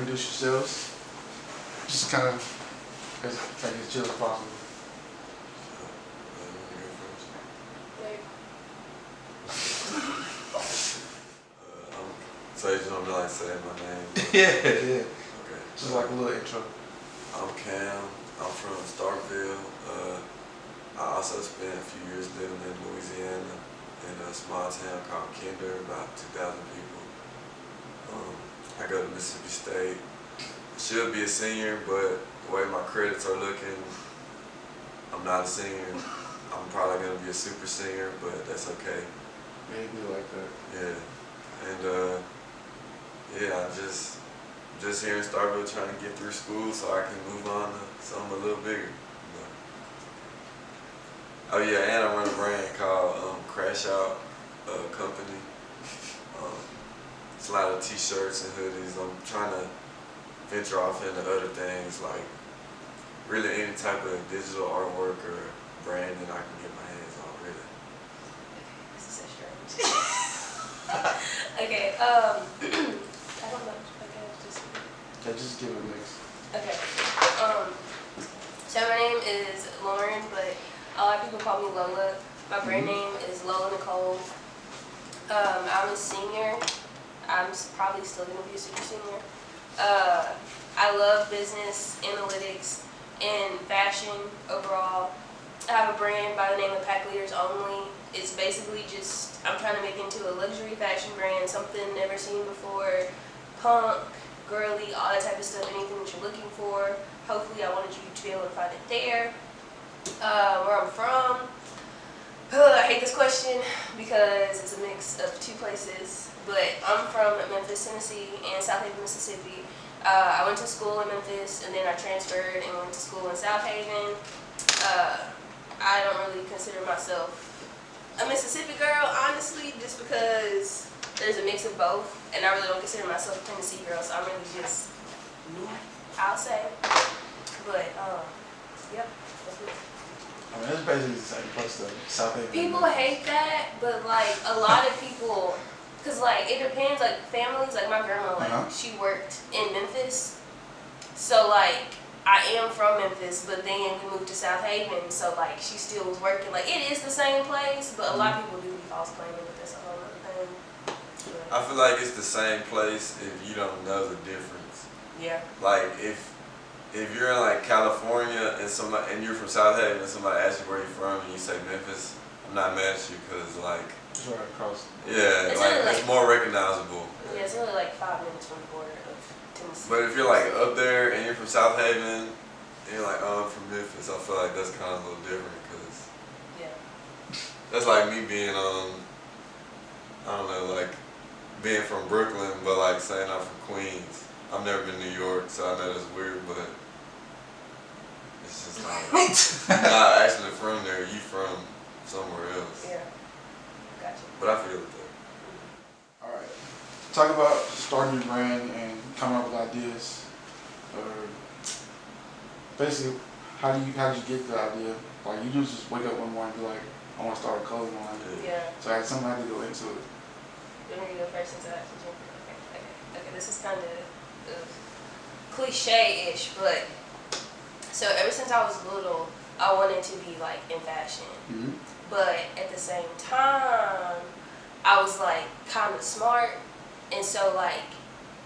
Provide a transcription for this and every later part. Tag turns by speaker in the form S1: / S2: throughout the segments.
S1: introduce yourselves. Just kind of take it as chill as possible.
S2: So you just want me to like say my name?
S1: Yeah.
S2: Okay.
S1: Just like a little intro.
S2: I'm Cam. I'm from Starkville. I also spent a few years living in Louisiana in a small town called Kinder, about 2,000 people. I go to Mississippi State. I should be a senior, but the way my credits are looking, I'm not a senior. I'm probably gonna be a super senior, but that's okay.
S1: Yeah, you do like that.
S2: Yeah, and yeah, I'm just here in Starkville trying to get through school so I can move on to something a little bigger. Oh yeah, and I run a brand called Crash Out Company. It's a lot of t-shirts and hoodies. I'm trying to venture off into other things, like really any type of digital artwork or branding I can get my hands on, really.
S3: Okay, this is so strange. Okay, I don't know. Okay,
S1: just give it a mix.
S3: Okay. So my name is Lauren, but a lot of people call me Lola. My brand name is Lola Nicole. I'm a senior. I'm probably still going to be a super senior. I love business, analytics, and fashion overall. I have a brand by the name of Pack Leaders Only. It's basically just, I'm trying to make into a luxury fashion brand, something never seen before, punk, girly, all that type of stuff, anything that you're looking for. Hopefully I wanted you to be able to find it there. Where I'm from, I hate this question because it's a mix of two places, but I'm from Memphis, Tennessee and South Haven, Mississippi. I went to school in Memphis and then I transferred and went to school in South Haven. I don't really consider myself a Mississippi girl, honestly, just because there's a mix of both, and I really don't consider myself a Tennessee girl, so I'm really just me, I'll say. But, yep, that's it.
S1: I mean, it's basically the same place though. South Haven.
S3: People hate that, but like a lot of people, cause like it depends. Like families, like my grandma, like she worked in Memphis, so like I am from Memphis, but then we moved to South Haven, so like she still was working. Like it is the same place, but a lot of people do be false claiming, but that's a whole other thing. But,
S2: I feel like it's the same place if you don't know the difference.
S3: yeah.
S2: Like if you're in like California and you're from South Haven and somebody asks you where you're from and you say Memphis, I'm not mad at you because like
S1: It's right across.
S2: yeah,
S3: It's
S2: like
S3: only
S2: it's more recognizable.
S3: Yeah, it's only like 5 minutes from the border of Tennessee.
S2: But if you're like up there and you're from South Haven and you're like, oh, I'm from Memphis, I feel like that's kind of a little different because
S3: yeah,
S2: that's like me being I don't know, like being from Brooklyn but like saying I'm from Queens. I've never been to New York, so I know that's weird, but it's just like I'm not actually from there. You from somewhere else.
S3: yeah, gotcha.
S2: But I feel it though.
S1: All right. Talk about starting your brand and coming up with ideas. Basically, how did you get the idea? Like you just wake up one morning and be like, I want to start a clothing line.
S3: Yeah.
S1: So I had something I had to go into it.
S3: You want me to go first into that? Okay, this is kind of cliche-ish, but so ever since I was little, I wanted to be like in fashion, but at the same time, I was like kind of smart, and so like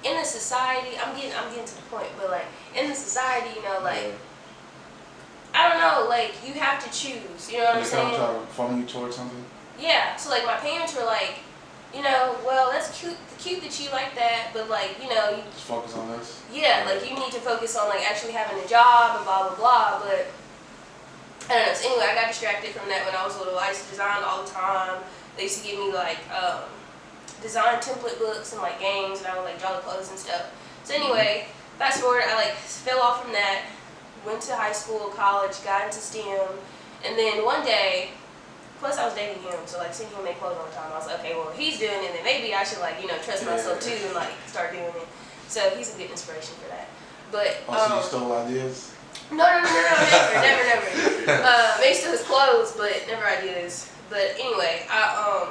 S3: in a society, I'm getting to the point, but like in the society, you know, like I don't know, like you have to choose, you know what I'm saying?
S1: They kind of try to funnel you towards something.
S3: Yeah, so like my parents were like, you know, well, that's cute that you like that, but like, you know,
S1: Just focus on this.
S3: yeah, like you need to focus on like actually having a job and blah blah blah. But I don't know. So anyway, I got distracted from that when I was little. I used to design all the time. They used to give me like design template books and like games, and I would like draw the clothes and stuff. So anyway, fast forward, I like fell off from that. Went to high school, college, got into STEM, and then one day. Plus, I was dating him, so like seeing him make clothes all the time, I was like, okay, well, he's doing it, then maybe I should like, you know, trust myself too and like start doing it. So he's a good inspiration for that. But
S1: so you stole ideas?
S3: No, never. Maybe still his clothes, but never ideas. But anyway, I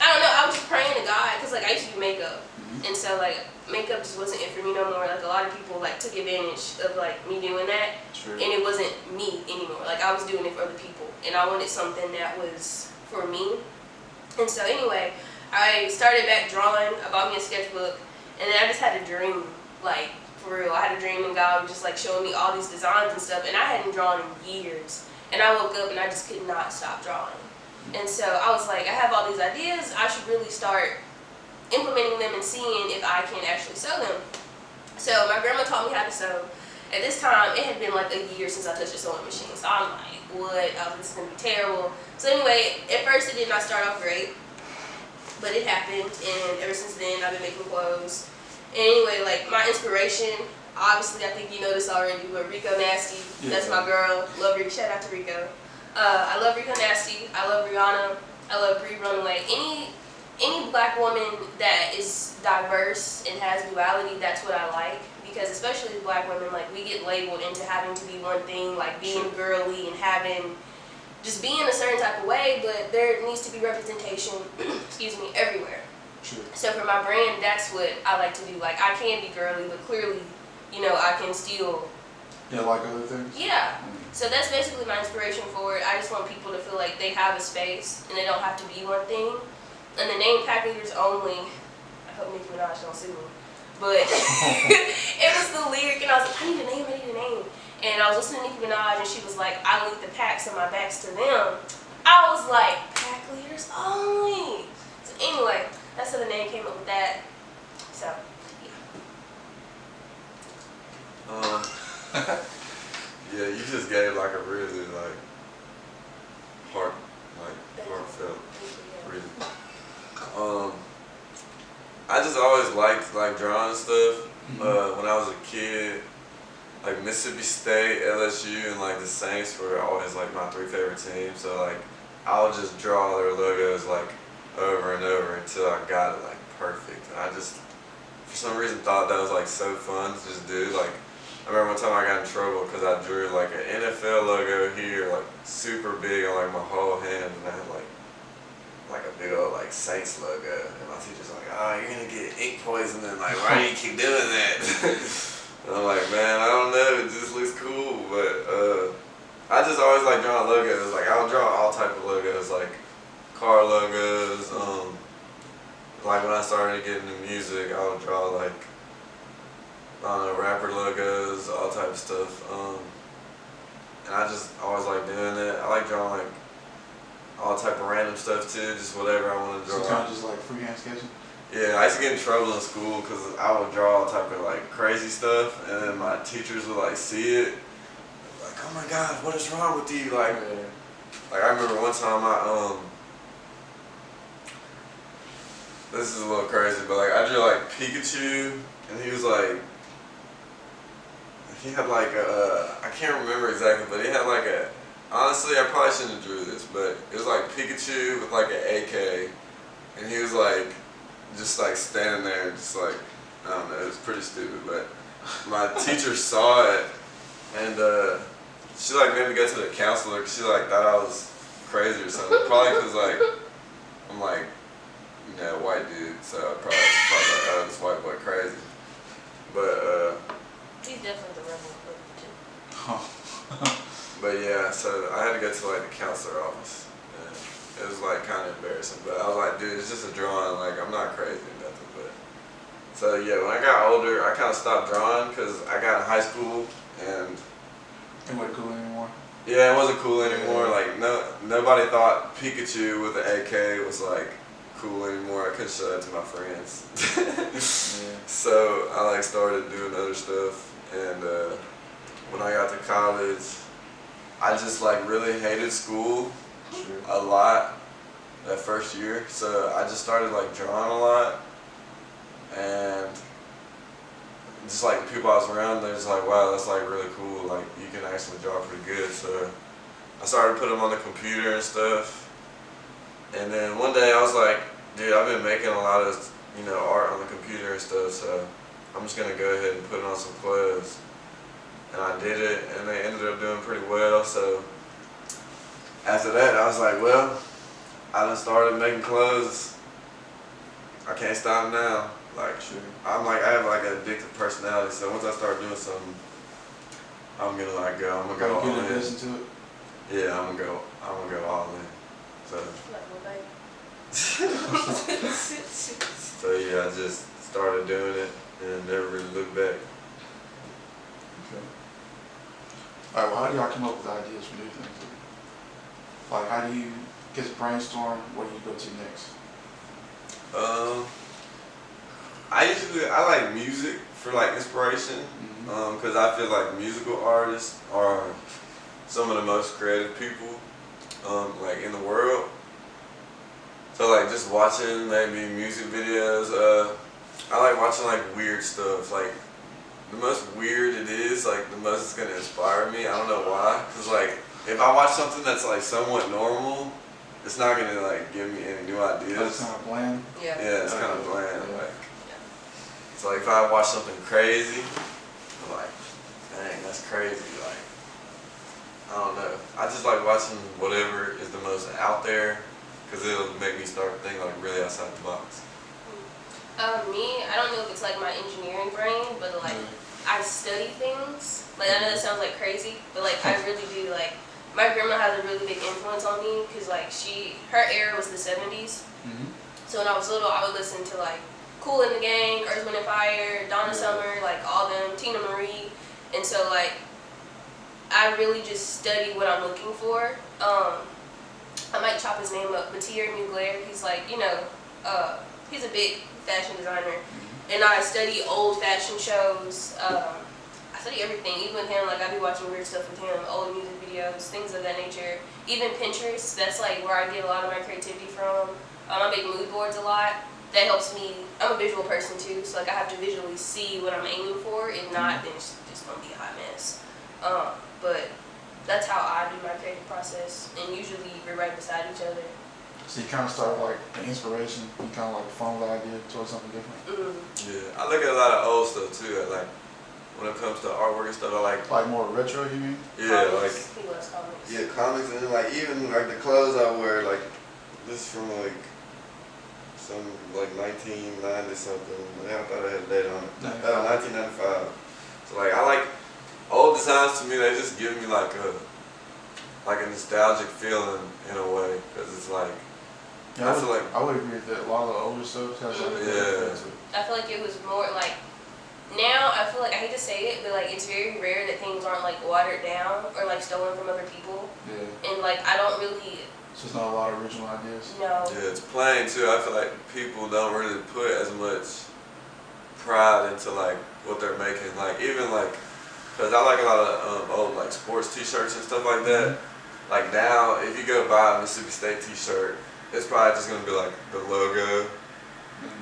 S3: don't know. I was just praying to God, because like I used to do makeup, and so like makeup just wasn't it for me no more. Like a lot of people like took advantage of like me doing that,
S1: True.
S3: and it wasn't me anymore. Like I was doing it for other people, and I wanted something that was for me. And so anyway, I started back drawing. I bought me a sketchbook, and then I just had a dream, like for real. I had a dream, and God was just like showing me all these designs and stuff, and I hadn't drawn in years. And I woke up and I just could not stop drawing. And so I was like, I have all these ideas. I should really start implementing them and seeing if I can actually sew them. So my grandma taught me how to sew. At this time, it had been like a year since I touched a sewing machine. So I'm like, what? This is going to be terrible. So anyway, at first it did not start off great. But it happened. And ever since then, I've been making clothes. And anyway, like my inspiration, obviously I think you know this already, but Rico Nasty.
S1: Yeah.
S3: That's my girl. Love Rico. Shout out to Rico. I love Rico Nasty. I love Rihanna. I love Bree Runaway. Any black woman that is diverse and has duality, that's what I like. Because especially as black women, like we get labeled into having to be one thing, like being girly and having just being a certain type of way, but there needs to be representation, excuse me, everywhere.
S1: True.
S3: So for my brand, that's what I like to do. Like I can be girly, but clearly, you know, I can still.
S1: Yeah, like other things?
S3: Yeah. So that's basically my inspiration for it. I just want people to feel like they have a space and they don't have to be one thing. And the name Pack Leaders Only, I hope Nicki Minaj don't sue me, but it was the lyric and I was like, I need a name. And I was listening to Nicki Minaj and she was like, I lead the packs and my back's to them. I was like, Pack Leaders Only. So anyway, that's how the name came up with that. So, yeah.
S2: Yeah, you just gave like a really like heartfelt reason. I just always liked like drawing stuff. When I was a kid, like Mississippi State, LSU, and like the Saints were always like my three favorite teams. So like I would just draw their logos like over and over until I got it like perfect. And I just for some reason thought that was like so fun to just do. Like I remember one time I got in trouble because I drew like an NFL logo here, like super big on like my whole hand, and I had like a big old like Saints logo, and my teacher's like, "Oh, you're gonna get ink poisoning. Like, why do you keep doing that?" And I'm like, "Man, I don't know. It just looks cool." But I just always like drawing logos. Like I'll draw all type of logos, like car logos. Like when I started getting into music, I would draw like I don't know, rapper logos, all type of stuff. And I just always like doing it. I like drawing like all type of random stuff too, just whatever I want to draw.
S1: So kind of just like freehand sketching?
S2: Yeah, I used to get in trouble in school because I would draw all type of like crazy stuff, and then my teachers would like see it, like, "Oh my God, what is wrong with you?" Like I remember one time this is a little crazy, but like I drew like Pikachu, and he was like. He had like I can't remember exactly, but he had like honestly I probably shouldn't have drew this, but it was like Pikachu with like an AK, and he was like, just like standing there, just like, I don't know, it was pretty stupid, but my teacher saw it, and she like made me go to the counselor, because she like thought I was crazy or something, probably because like, I'm like, you know, white dude, so I probably like, oh, this white boy crazy, but
S3: He's definitely the rebel too.
S2: But yeah, so I had to go to like the counselor office, and it was like kind of embarrassing. But I was like, dude, it's just a drawing. Like I'm not crazy or nothing. But so yeah, when I got older, I kind of stopped drawing because I got in high school and
S1: it wasn't cool anymore.
S2: Yeah, it wasn't cool anymore. Like nobody thought Pikachu with the AK was like cool anymore. I couldn't show that to my friends. So I like started doing other stuff. And when I got to college, I just like really hated school a lot that first year. So I just started like drawing a lot, and just like the people I was around, they're just like, wow, that's like really cool. Like you can actually draw pretty good. So I started putting them on the computer and stuff. And then one day I was like, dude, I've been making a lot of art on the computer and stuff. So I'm just gonna go ahead and put it on some clothes. And I did it, and they ended up doing pretty well. So after that, I was like, well, I done started making clothes. I can't stop now. Like,
S1: Sure.
S2: I have like an addictive personality, so once I start doing something, I'm gonna like go. I'm gonna go
S1: Are you
S2: all
S1: good at
S2: in.
S1: listening to it?
S2: Yeah, I'm gonna go all in. So,
S3: Like, what, babe?
S2: so yeah, I just started doing it and never really looked back.
S1: Okay. All right. Well, how do y'all come up with ideas for new things? Like, how do you get brainstorm? What do you go to next?
S2: I like music for like inspiration, because I feel like musical artists are some of the most creative people, like in the world. So like just watching maybe music videos, I like watching like weird stuff. Like the most weird it is, like the most it's gonna inspire me. I don't know why, cause like if I watch something that's like somewhat normal, it's not gonna like give me any new
S1: That's
S2: ideas.
S1: kind of bland.
S3: Yeah.
S2: Yeah, it's kind of bland.
S1: Yeah.
S2: Like, so like if I watch something crazy, I'm like, dang, that's crazy. Like, I don't know. I just like watching whatever is the most out there, because it'll make me start thinking like really outside the box.
S3: Me, I don't know if it's like my engineering brain, but like I study things. Like I know that sounds like crazy, but like I really do. Like my grandma has a really big influence on me because like her era was the 70s. So when I was little, I would listen to like Kool and the Gang, Earth, Wind and Fire, Donna Summer, like all them, Tina Marie, and so like I really just study what I'm looking for. I might chop his name up, but Thierry Mugler, he's like, he's a big fashion designer, and I study old fashion shows. I study everything, even with him. Like I be watching weird stuff with him, old music videos, things of that nature. Even Pinterest, that's like where I get a lot of my creativity from. I make mood boards a lot. That helps me. I'm a visual person too, so like I have to visually see what I'm aiming for. If not, then it's just gonna be a hot mess. But that's how I do my creative process, and usually we're right beside each other.
S1: So you kind of start with like an inspiration. You kind of like funnel the idea towards something different.
S2: Yeah, I look at a lot of old stuff too. Like when it comes to artwork and stuff, I like
S1: more retro. You mean?
S2: Yeah,
S3: Comics. He loves comics.
S2: yeah, comics, and then like even like the clothes I wear, like this from like some like 1990 something. I thought I had a date on it. 1995. So like I like old designs. To me, they just give me like a nostalgic feeling in a way, because it's like
S1: Yeah,
S2: I feel like
S1: I would agree with that. A lot of the older stuff has like a good feel to it.
S3: I feel like it was more like, now I feel like, I hate to say it, but like it's very rare that things aren't like watered down or like stolen from other people.
S1: Yeah.
S3: And like I don't really
S1: So it's not a lot of original ideas.
S3: know.
S2: yeah, it's plain too. I feel like people don't really put as much pride into like what they're making. Like even like, cause I like a lot of old like sports T-shirts and stuff like that. Like now, if you go buy a Mississippi State T-shirt, it's probably just gonna be like the logo.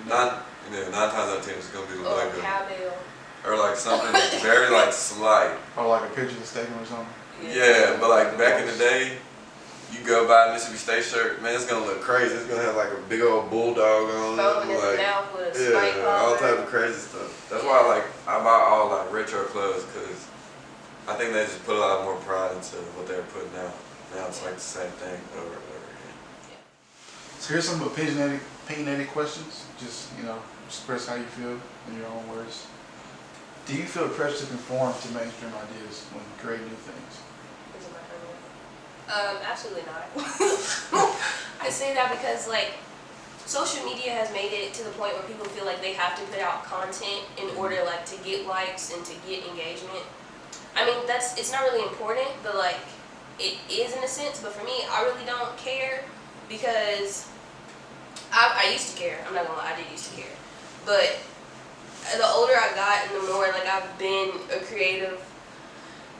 S2: Nine times out of 10, it's gonna be the
S3: Or
S2: logo.
S3: cowbell.
S2: Or like something very like slight.
S1: Or like a picture of the stadium or something.
S2: Yeah, but like back in the day, you go buy a Mississippi State shirt, man, it's gonna look crazy. It's gonna have like a big old bulldog on
S3: Foaming
S2: it.
S3: in the
S2: Like,
S3: mouth with a spike
S2: yeah, all
S3: collar.
S2: type of crazy stuff. That's why I buy all like retro clothes, because I think they just put a lot more pride into what they're putting out. Now it's like the same thing over and over again.
S1: So here's some opinionated questions. Just express how you feel in your own words. Do you feel pressure to conform to mainstream ideas when creating new things?
S3: Absolutely not. I say that because like social media has made it to the point where people feel like they have to put out content in order like to get likes and to get engagement. I mean it's not really important, but like it is in a sense. But for me, I really don't care because I used to care. I'm not gonna lie, I did used to care. But the older I got and the more like I've been a creative,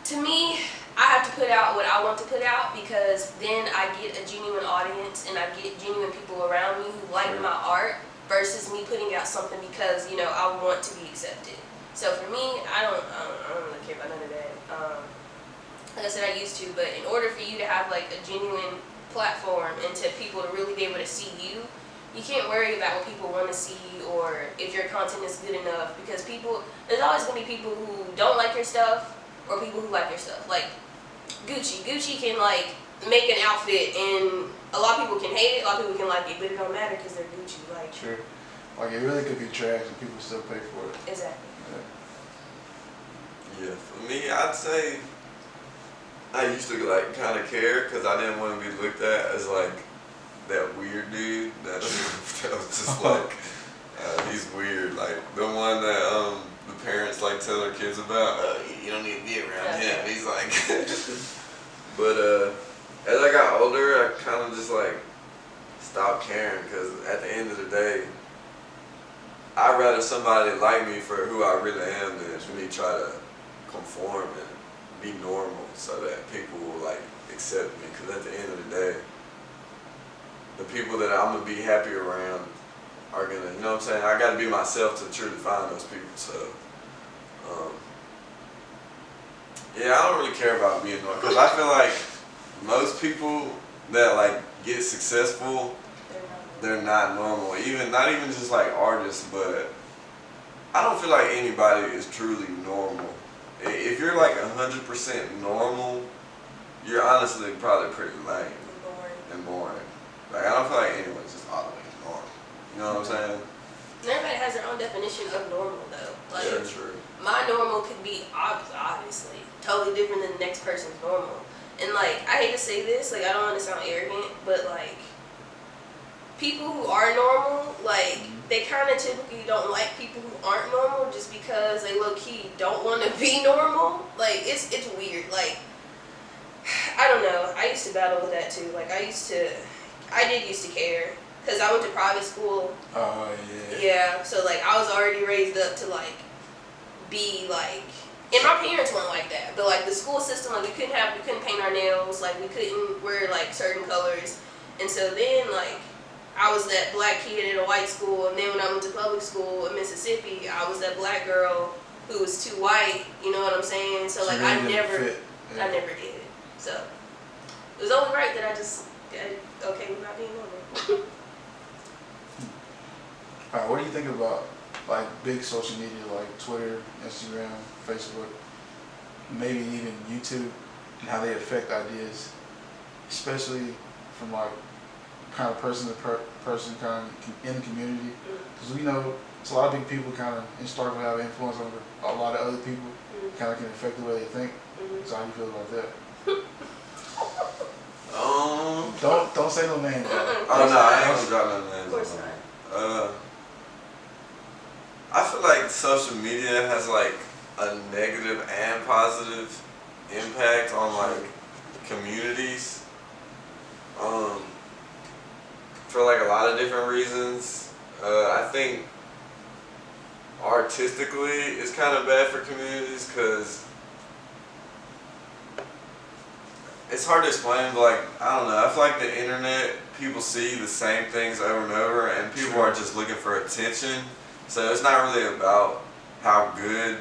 S3: to me, I have to put out what I want to put out, because then I get a genuine audience and I get genuine people around me who like my art, versus me putting out something because I want to be accepted. So for me, I don't really care about none of that. Like I said, I used to, but in order for you to have like a genuine platform and to people to really be able to see you, you can't worry about what people want to see or if your content is good enough, because there's always going to be people who don't like your stuff or people who like your stuff. Like Gucci can like make an outfit and a lot of people can hate it, a lot of people can like it, but it don't matter because they're Gucci. Like,
S1: Sure. Like it really could be trash and people still pay for it.
S3: Exactly.
S2: Yeah, for me, I'd say I used to like kind of care because I didn't want to be looked at as like that weird dude that, that was just like he's weird, like the one that the parents like tell their kids about. You don't need to be around him. He's like, but as I got older, I kind of just like stopped caring because at the end of the day, I'd rather somebody like me for who I really am than me try to conform and be normal so that people will like accept me. Because at the end of the day, the people that I'm gonna be happy around are gonna, you know what I'm saying? I gotta be myself to truly find those people. So, yeah, I don't really care about being normal because I feel like most people that like get successful, they're not normal. Not even just like artists, but I don't feel like anybody is truly normal. If you're like 100% normal, you're honestly probably pretty lame and boring. Like I don't feel like anyone's just automatically normal. You know what I'm saying?
S3: Everybody has their own definition of normal, though. Like,
S2: yeah, true.
S3: My normal could be obviously totally different than the next person's normal. And like, I hate to say this, like I don't want to sound arrogant, but like people who are normal, like they kind of typically don't like people who aren't normal just because they low key don't want to be normal. Like it's weird. Like I don't know. I used to battle with that too. Like I did used to care because I went to private school.
S1: Oh yeah.
S3: Yeah. So like I was already raised up to like be like, and my parents weren't like that. But like the school system, like we couldn't paint our nails. Like we couldn't wear like certain colors. And so then like I was that black kid in a white school, and then when I went to public school in Mississippi, I was that black girl who was too white. You know what I'm saying? So like I never did it. So it was only right that I just got okay with not being normal.
S1: Alright, what do you think about like big social media like Twitter, Instagram, Facebook, maybe even YouTube, and how they affect ideas, especially from like kind of person to person, kind of in the community? Because we know it's a lot of big people kind of in Stark will have influence over a lot of other people, kind of can affect the way they think. So how do you feel about that? Don't say no names.
S2: Oh no, I ain't gonna drop no names.
S3: Of course not.
S2: I feel like social media has like a negative and positive impact on like communities. For like a lot of different reasons. I think artistically it's kind of bad for communities because it's hard to explain, but like, I don't know, I feel like the internet, people see the same things over and over and people are just looking for attention. So it's not really about how good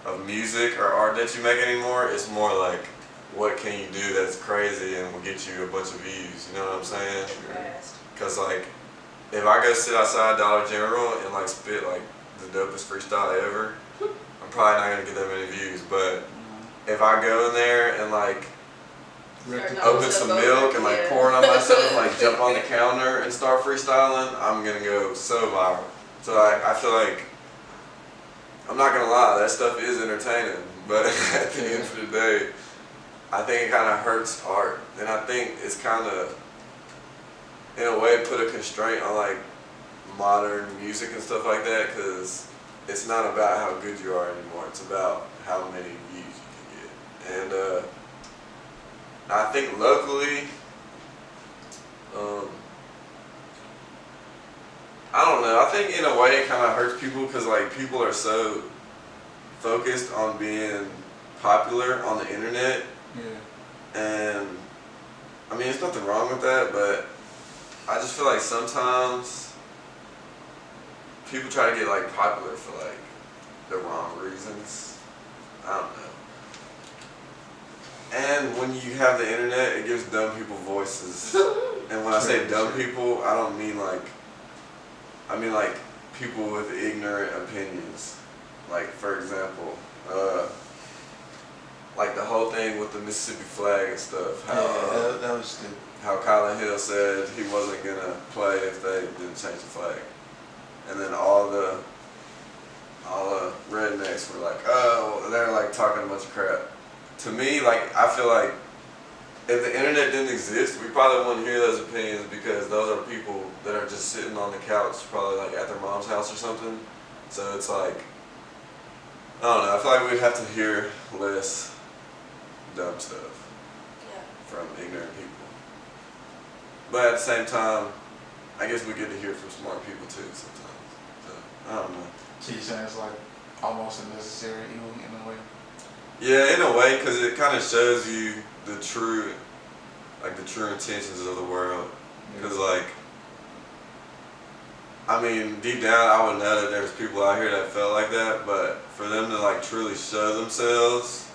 S2: of music or art that you make anymore. It's more like, what can you do that's crazy and will get you a bunch of views, you know what I'm saying? Because like, if I go sit outside Dollar General and like spit like the dopest freestyle ever, I'm probably not gonna get that many views. But if I go in there and like open some milk and like pour it on myself and like jump on the counter and start freestyling, I'm gonna go so viral. So I feel like, I'm not gonna lie, that stuff is entertaining, but at the end of the day, I think it kind of hurts art. And I think it's kind of, in a way, put a constraint on like modern music and stuff like that, because it's not about how good you are anymore, it's about how many views you can get. And I think locally, I don't know, I think in a way it kind of hurts people because like people are so focused on being popular on the internet.
S1: Yeah.
S2: And I mean, there's nothing wrong with that, but I just feel like sometimes people try to get like popular for like the wrong reasons. I don't know. And when you have the internet, it gives dumb people voices. And when I say dumb people, I don't mean like, I mean like people with ignorant opinions. Like for example, like the whole thing with the Mississippi flag and stuff. How,
S1: yeah, that was stupid.
S2: How Colin Hill said he wasn't gonna play if they didn't change the flag. and then all the rednecks were like, oh, they're like talking a bunch of crap. To me, like, I feel like if the internet didn't exist, we probably wouldn't hear those opinions because those are people that are just sitting on the couch, probably like at their mom's house or something. So it's like, I don't know, I feel like we'd have to hear less dumb stuff from ignorant people. But at the same time, I guess we get to hear from smart people too sometimes. So, I don't know.
S1: So you're saying it's like almost a necessary evil in a way?
S2: Yeah, in a way, because it kind of shows you the true intentions of the world. Because, like, I mean, deep down, I would know that there's people out here that felt like that, but for them to, like, truly show themselves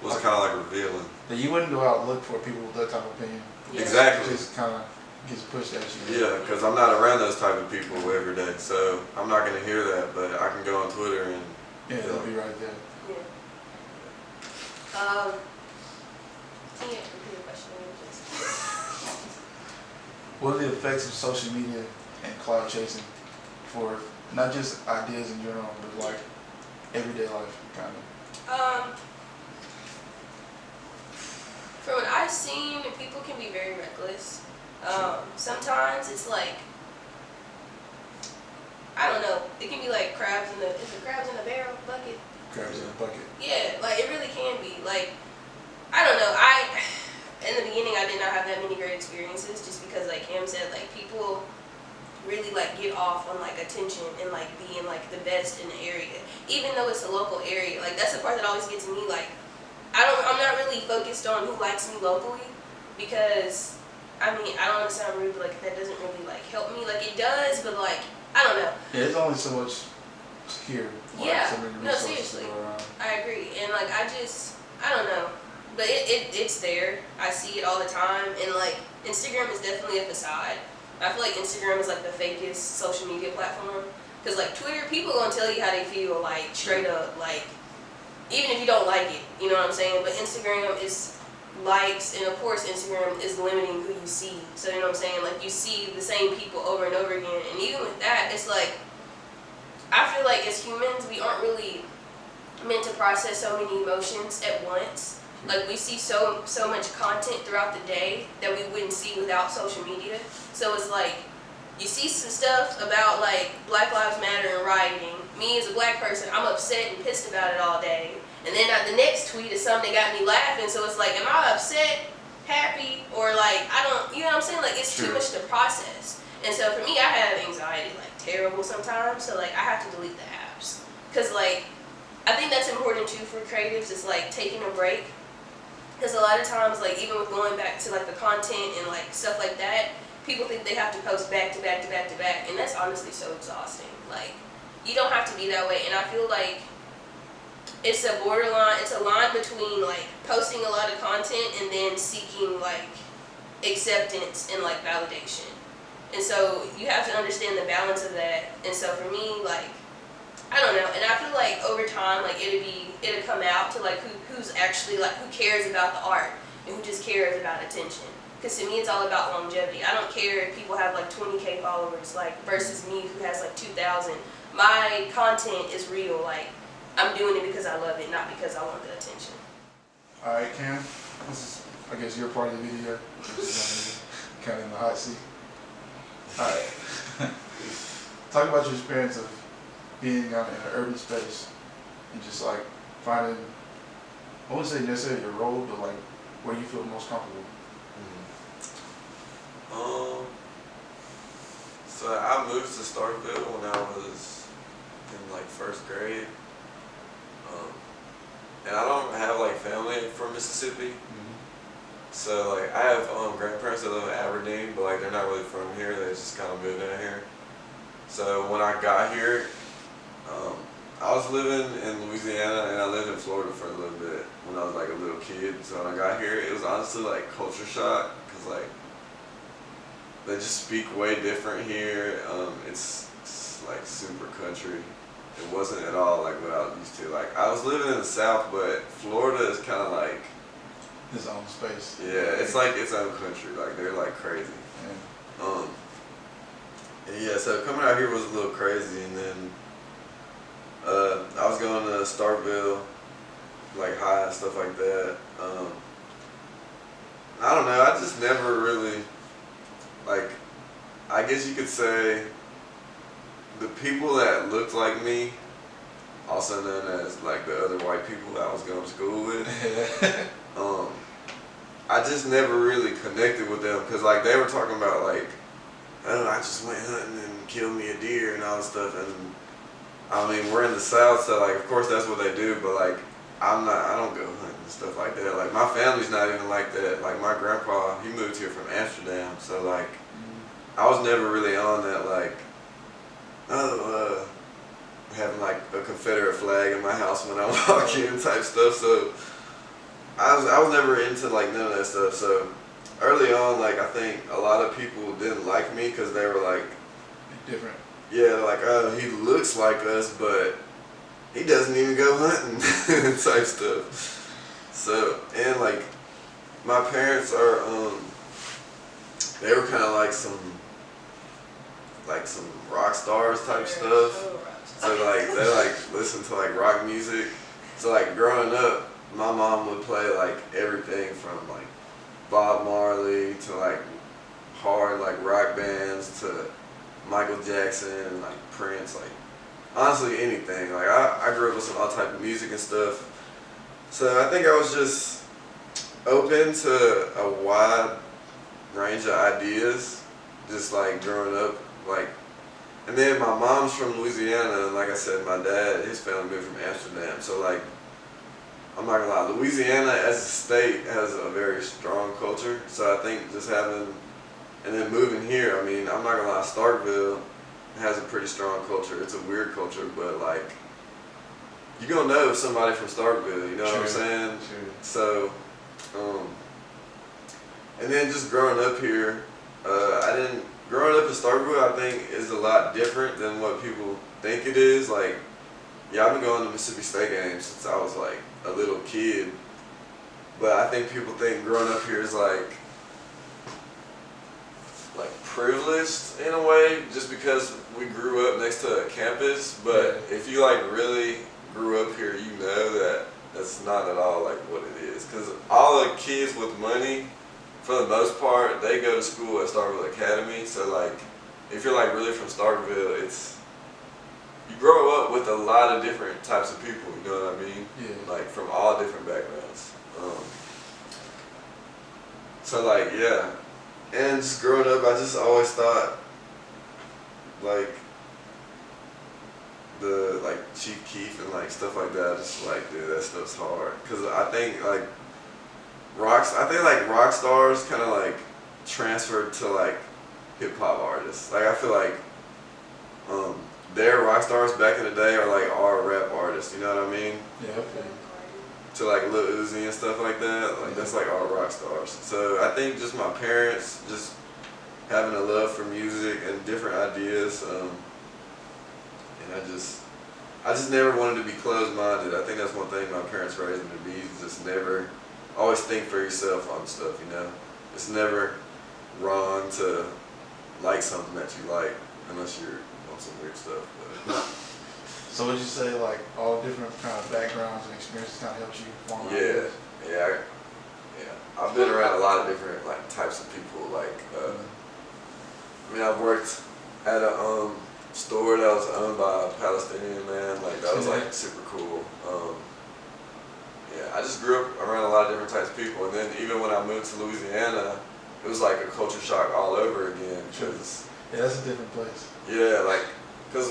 S2: was kind of, like, revealing.
S1: That you wouldn't go out and look for people with that type of opinion.
S3: Yeah.
S2: Exactly.
S1: It just kind of gets pushed at you.
S2: Yeah, because I'm not around those type of people every day, so I'm not going to hear that, but I can go on Twitter and...
S1: Yeah, they'll be right there.
S3: Yeah. Can you repeat the question?
S1: What are the effects of social media and cloud chasing for not just ideas in general, but like everyday life, kind of?
S3: From what I've seen, people can be very reckless. Sometimes it's like, I don't know, it can be like crabs in a barrel bucket?
S1: Crabs in a bucket.
S3: Yeah, like it really can be. Like, I don't know, in the beginning I did not have that many great experiences just because like Cam said, like people really like get off on like attention and like being like the best in the area. Even though it's a local area, like that's the part that always gets me. Like, I'm not really focused on who likes me locally because, I mean, I don't want to sound rude, but like that doesn't really like help me. Like it does, but like, I don't know.
S1: Yeah, there's only so much here. Like,
S3: Yeah,
S1: so many
S3: no,
S1: resources
S3: seriously.
S1: to go around.
S3: I agree. And like, I don't know. But it's there. I see it all the time. And like, Instagram is definitely a facade. I feel like Instagram is like the fakest social media platform. Because like Twitter, people gonna tell you how they feel, like straight up, like, even if you don't like it, you know what I'm saying? But Instagram is likes, and of course Instagram is limiting who you see. So you know what I'm saying? Like you see the same people over and over again. And even with that, it's like, I feel like as humans, we aren't really meant to process so many emotions at once. Like we see so much content throughout the day that we wouldn't see without social media. So it's like, you see some stuff about like Black Lives Matter and rioting. Me as a black person, I'm upset and pissed about it all day. And then the next tweet is something that got me laughing. So it's like, am I upset, happy, or like, I don't, you know what I'm saying? Like it's too much to process. And so for me, I have anxiety, like terrible sometimes. So like I have to delete the apps. Cause like, I think that's important too for creatives, is like taking a break. Because a lot of times, like even with going back to like the content and like stuff like that, people think they have to post back to back to back to back, and that's honestly so exhausting. Like, you don't have to be that way, and I feel like it's a borderline, it's a line between like posting a lot of content and then seeking like acceptance and like validation. And so you have to understand the balance of that. And so for me, like, I don't know, and I feel like over time, like it'll come out to like who's actually like, who cares about the art and who just cares about attention. Because to me, it's all about longevity. I don't care if people have like 20K followers, like versus me who has like 2,000. My content is real. Like, I'm doing it because I love it, not because I want the attention.
S1: All right, Cam, this is, I guess, your part of the video. Kind of in the hot seat. All right. Talk about your experience of being out in an urban space and just like finding, I wouldn't say necessarily your role, but like where you feel most comfortable.
S2: So I moved to Starkville when I was in like first grade. And I don't have like family from Mississippi. So like I have grandparents that live in Aberdeen, but like they're not really from here. They just kind of moved in here. So when I got here, I was living in Louisiana and I lived in Florida for a little bit when I was like a little kid. So when I got here, it was honestly like culture shock, because like they just speak way different here. It's like super country. It wasn't at all like what I was used to. Like I was living in the South, but Florida is kind of like
S1: Its own space.
S2: yeah, it's like its own country. Like they're like crazy.
S1: Yeah.
S2: And Yeah, so coming out here was a little crazy, and then I was going to Starkville, like high and stuff like that. I don't know, I just never really, like, I guess you could say the people that looked like me, also known as like the other white people that I was going to school with, I just never really connected with them because like they were talking about like, oh, I just went hunting and killed me a deer and all this stuff, and I mean we're in the South, so like of course that's what they do, but like I don't go hunting and stuff like that. Like my family's not even like that. Like my grandpa, he moved here from Amsterdam, so like I was never really on that like, oh, having like a Confederate flag in my house when I walk in type stuff. So I was never into like none of that stuff. So early on, like I think a lot of people didn't like me because they were like
S1: different.
S2: Yeah, like oh, he looks like us, but he doesn't even go hunting type stuff. So and like my parents are they were kind of like some rock stars type stuff. So like they like listen to like rock music. So like growing up, my mom would play like everything from like Bob Marley to like hard like rock bands to Michael Jackson and like Prince, like honestly anything. Like I grew up listening to all type of music and stuff. So I think I was just open to a wide range of ideas, just like growing up, like. And then my mom's from Louisiana, and like I said, my dad, his family moved from Amsterdam. So like, I'm not gonna lie, Louisiana as a state has a very strong culture. So I think just having, and then moving here, I mean, I'm not gonna lie, Starkville has a pretty strong culture. It's a weird culture, but like, you're gonna know somebody from Starkville, you know what I'm saying?
S1: True.
S2: So, and then just growing up here, growing up in Starkville, I think is a lot different than what people think it is. Like, yeah, I've been going to Mississippi State games since I was like a little kid, but I think people think growing up here is like privileged in a way, just because we grew up next to a campus. But if you like really grew up here, you know that that's not at all like what it is. Because all the kids with money, for the most part, they go to school at Starkville Academy. So like, if you're like really from Starkville, it's, you grow up with a lot of different types of people, you know what I mean?
S1: Yeah.
S2: Like from all different backgrounds. So like, yeah. And just growing up, I just always thought like the like Chief Keef and like stuff like that, just like, dude, that stuff's hard. Cause I think like rock stars kind of like transferred to like hip hop artists. Like I feel like their rock stars back in the day are like our rap artists. You know what I mean?
S1: Yeah. Okay.
S2: To like Lil Uzi and stuff like that. Like that's like our rock stars. So I think just my parents just having a love for music and different ideas. And I just never wanted to be closed-minded. I think that's one thing my parents raised me to be. Just never. Always think for yourself on stuff, you know? It's never wrong to like something that you like, unless you're on some weird stuff. But.
S1: So would you say like all different kind of backgrounds and experiences kind of helped you form ideas?
S2: Yeah. I've been around a lot of different like types of people. Like, I mean, I've worked at a store that was owned by a Palestinian man. Like that was like super cool. Yeah, I just grew up around a lot of different types of people, and then even when I moved to Louisiana, it was like a culture shock all over again. Cause
S1: yeah, that's a different place.
S2: Yeah, like, cause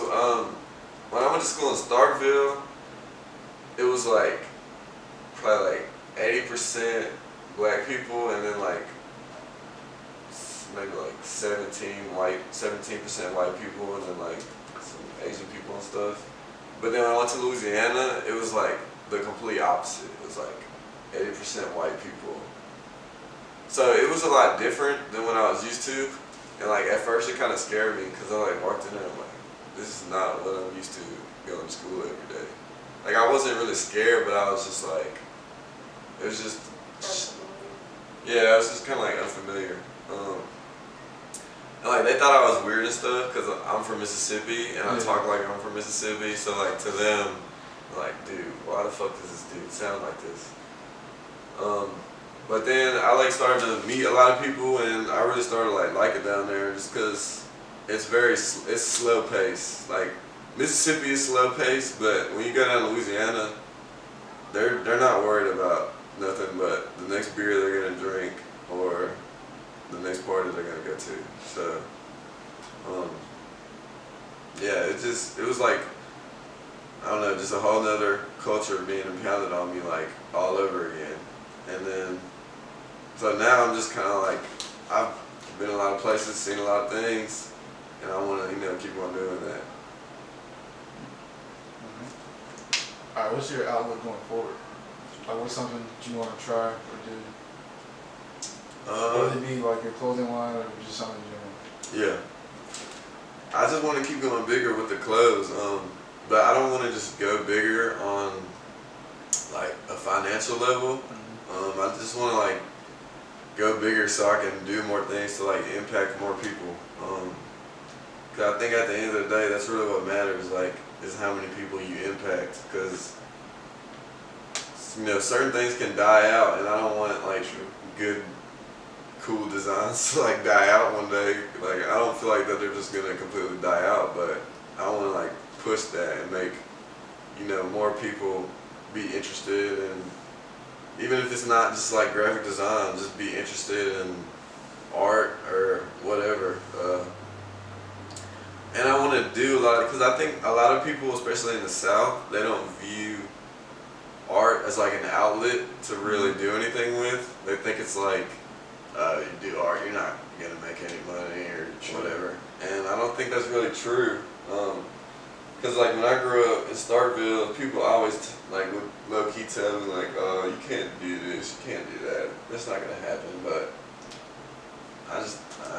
S2: when I went to school in Starkville, it was like probably like 80% black people, and then like maybe like 17% white people, and then like some Asian people and stuff. But then when I went to Louisiana, it was like the complete opposite. It was like 80% white people. So it was a lot different than what I was used to. And like at first it kind of scared me because I like walked in there and I'm like, this is not what I'm used to going to school every day. Like I wasn't really scared, but I was just like, it was just, yeah, it was just kind of like unfamiliar. And like they thought I was weird and stuff because I'm from Mississippi and I
S1: Yeah.
S2: talk like I'm from Mississippi. So like to them, like, dude, why the fuck does this dude sound like this? But then I like started to meet a lot of people and I really started like it down there just because it's slow pace. Like Mississippi is slow pace, but when you go down to Louisiana, they're not worried about nothing but the next beer they're gonna drink or the next party they're gonna go to. So, yeah, it was like, I don't know, just a whole nother culture being impounded on me like all over again. And then, so now I'm just kind of like, I've been a lot of places, seen a lot of things, and I want to, keep on doing that.
S1: All right, what's your outlook going forward? Like, what's something that you want to try or do? Whether it be like your clothing line or just something in general?
S2: Yeah. I just want to keep going bigger with the clothes, but I don't want to just go bigger on like a financial level. I just want to like go bigger so I can do more things to like impact more people. Cause I think at the end of the day, that's really what matters. Like, is how many people you impact. Cause certain things can die out, and I don't want like good, cool designs to like die out one day. Like, I don't feel like that they're just gonna completely die out, but I want to like push that and make more people be interested, and even if it's not just like graphic design, just be interested in art or whatever. And I want to do a lot, because I think a lot of people, especially in the South, they don't view art as like an outlet to really do anything with. They think it's like, you do art, you're not gonna make any money or whatever. And I don't think that's really true. Because like when I grew up in Starkville, people always like would low key tell me like, oh, you can't do this, you can't do that. That's not gonna happen. But I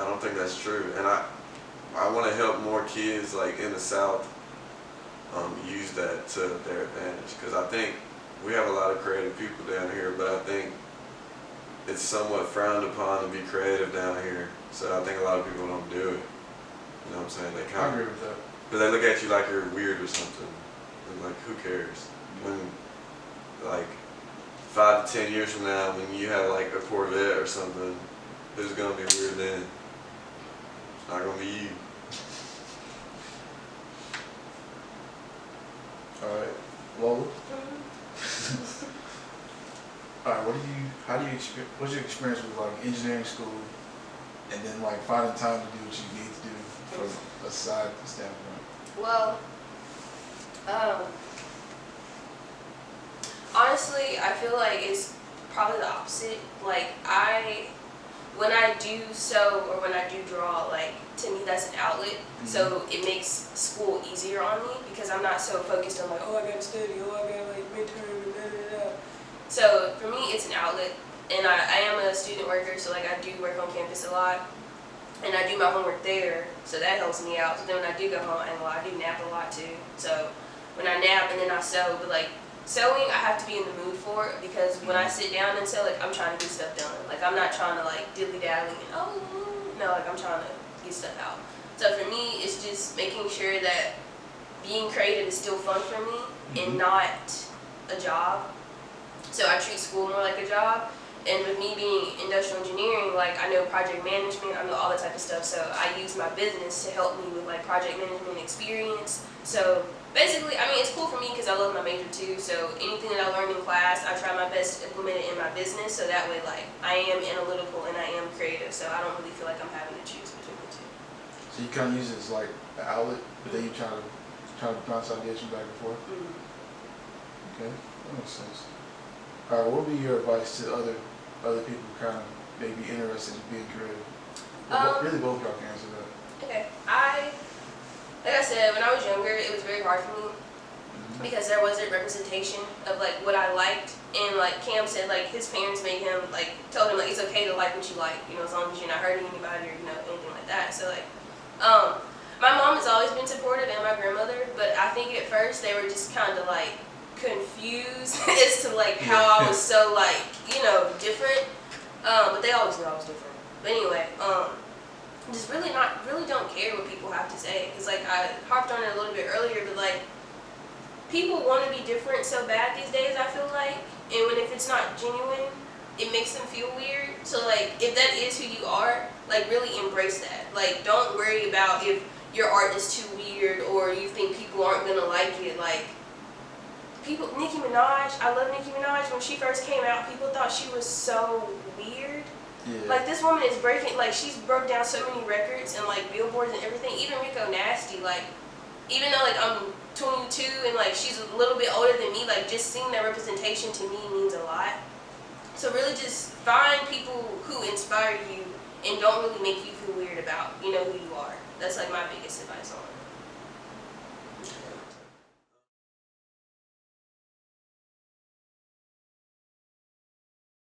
S2: don't think that's true. And I want to help more kids like in the South use that to their advantage, because I think we have a lot of creative people down here, but I think it's somewhat frowned upon to be creative down here. So I think a lot of people don't do it. You know what I'm saying? They
S1: I
S2: kind
S1: agree
S2: of,
S1: with that.
S2: because they look at you like you're weird or something. And like, who cares? When like 5 to 10 years from now, when you have like a Corvette or something, who's gonna be weird then? It's not gonna be you.
S1: All right, Lola. All right, what's your experience with like engineering school, and then like finding time to do what you need to do from a side standpoint?
S3: Well, honestly, I feel like it's probably the opposite. Like when I do sew or when I do draw, like to me that's an outlet. So it makes school easier on me because I'm not so focused on like, oh, I gotta study, oh, I gotta like midterm, blah, blah, blah. So for me, it's an outlet, and I am a student worker, so like I do work on campus a lot, and I do my homework there, so that helps me out. So then when I do go home, I do nap a lot too. So when I nap and then I sew, but like sewing, I have to be in the mood for it, because when I sit down and sew, like I'm trying to get stuff done. Like I'm not trying to like dilly-dally and no, like I'm trying to get stuff out. So for me, it's just making sure that being creative is still fun for me and not a job. So I treat school more like a job. And with me being industrial engineering, like I know project management, I know all that type of stuff. So I use my business to help me with like project management experience. So basically, I mean, it's cool for me because I love my major too. So anything that I learned in class, I try my best to implement it in my business. So that way, like I am analytical and I am creative. So I don't really feel like I'm having to choose between the two.
S1: So you kind of use it as like an outlet, but then you try to bounce ideas from back and forth. Okay, that makes sense. All right, what would be your advice to other people who kind of may be interested in being creative? Really, both y'all can answer that.
S3: Okay, like I said, when I was younger, it was very hard for me because there wasn't representation of like what I liked, and like Cam said, like his parents made him like told him like it's okay to like what you like, as long as you're not hurting anybody or anything like that. So like, my mom has always been supportive and my grandmother, but I think at first they were just kind of like confused as to like how I was so like different, but they always knew I was different. But anyway, just really don't care what people have to say. Cause like I hopped on it a little bit earlier, but like people want to be different so bad these days. I feel like, and if it's not genuine, it makes them feel weird. So like if that is who you are, like really embrace that. Like don't worry about if your art is too weird or you think people aren't gonna like it. Like people, Nicki Minaj, I love Nicki Minaj. When she first came out, people thought she was so weird.
S1: Yeah.
S3: Like this woman is breaking, like she's broke down so many records and like billboards and everything. Even Rico Nasty, like even though like I'm 22 and like she's a little bit older than me, like just seeing that representation to me means a lot. So really just find people who inspire you and don't really make you feel weird about, who you are. That's like my biggest advice on it.